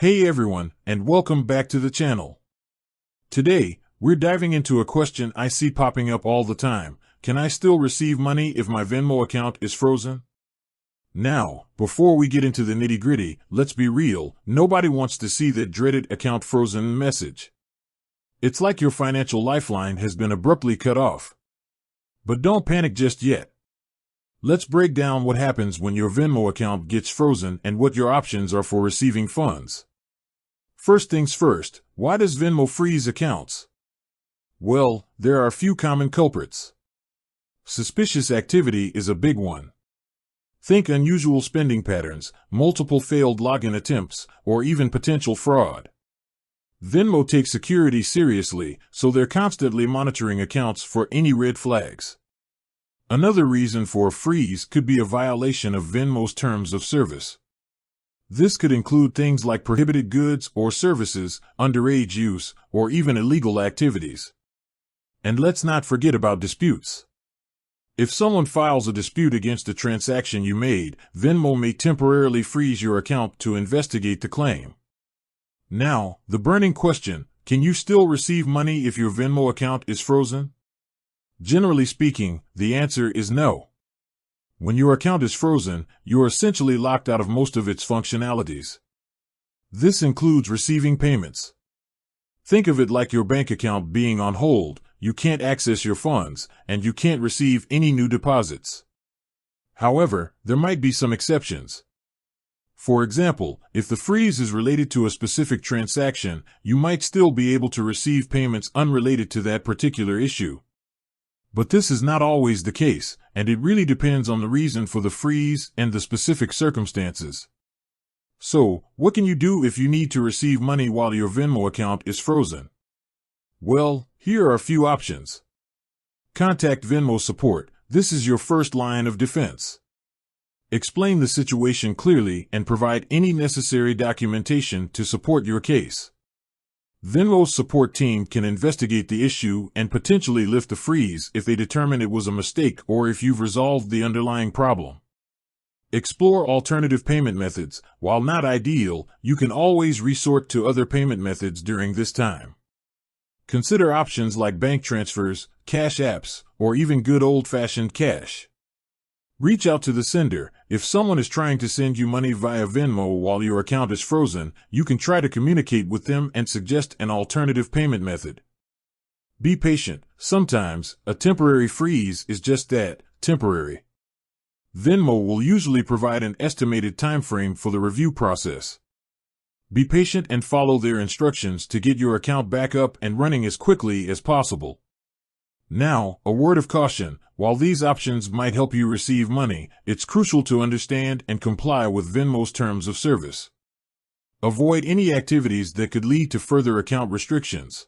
Hey everyone, and welcome back to the channel. Today, we're diving into a question I see popping up all the time. Can I still receive money if my Venmo account is frozen? Now, before we get into the nitty-gritty, let's be real, nobody wants to see that dreaded account frozen message. It's like your financial lifeline has been abruptly cut off. But don't panic just yet. Let's break down what happens when your Venmo account gets frozen and what your options are for receiving funds. First things first, why does Venmo freeze accounts? Well, there are a few common culprits. Suspicious activity is a big one. Think unusual spending patterns, multiple failed login attempts, or even potential fraud. Venmo takes security seriously, so they're constantly monitoring accounts for any red flags. Another reason for a freeze could be a violation of Venmo's terms of service. This could include things like prohibited goods or services, underage use, or even illegal activities. And let's not forget about disputes. If someone files a dispute against a transaction you made, Venmo may temporarily freeze your account to investigate the claim. Now, the burning question, can you still receive money if your Venmo account is frozen? Generally speaking, the answer is no. When your account is frozen, you are essentially locked out of most of its functionalities. This includes receiving payments. Think of it like your bank account being on hold. You can't access your funds, and you can't receive any new deposits. However, there might be some exceptions. For example, if the freeze is related to a specific transaction, you might still be able to receive payments unrelated to that particular issue. But this is not always the case, and it really depends on the reason for the freeze and the specific circumstances. So, what can you do if you need to receive money while your Venmo account is frozen? Well, here are a few options. Contact Venmo support. This is your first line of defense. Explain the situation clearly and provide any necessary documentation to support your case. Venmo's support team can investigate the issue and potentially lift the freeze if they determine it was a mistake or if you've resolved the underlying problem. Explore alternative payment methods. While not ideal, you can always resort to other payment methods during this time. Consider options like bank transfers, cash apps, or even good old-fashioned cash. Reach out to the sender. If someone is trying to send you money via Venmo while your account is frozen, you can try to communicate with them and suggest an alternative payment method. Be patient. Sometimes, a temporary freeze is just that, temporary. Venmo will usually provide an estimated time frame for the review process. Be patient and follow their instructions to get your account back up and running as quickly as possible. Now, a word of caution. While these options might help you receive money, it's crucial to understand and comply with Venmo's terms of service. Avoid any activities that could lead to further account restrictions.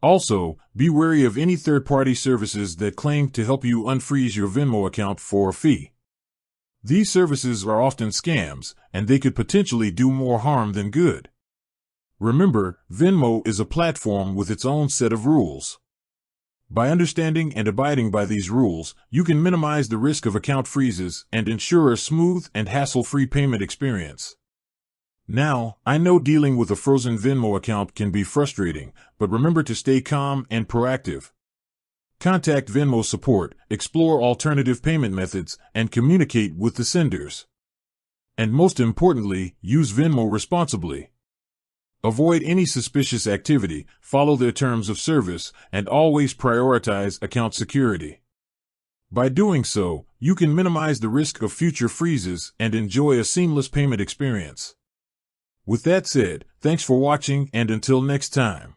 Also, be wary of any third-party services that claim to help you unfreeze your Venmo account for a fee. These services are often scams, and they could potentially do more harm than good. Remember, Venmo is a platform with its own set of rules. By understanding and abiding by these rules, you can minimize the risk of account freezes and ensure a smooth and hassle-free payment experience. Now, I know dealing with a frozen Venmo account can be frustrating, but remember to stay calm and proactive. Contact Venmo support, explore alternative payment methods, and communicate with the senders. And most importantly, use Venmo responsibly. Avoid any suspicious activity, follow their terms of service, and always prioritize account security. By doing so, you can minimize the risk of future freezes and enjoy a seamless payment experience. With that said, thanks for watching and until next time.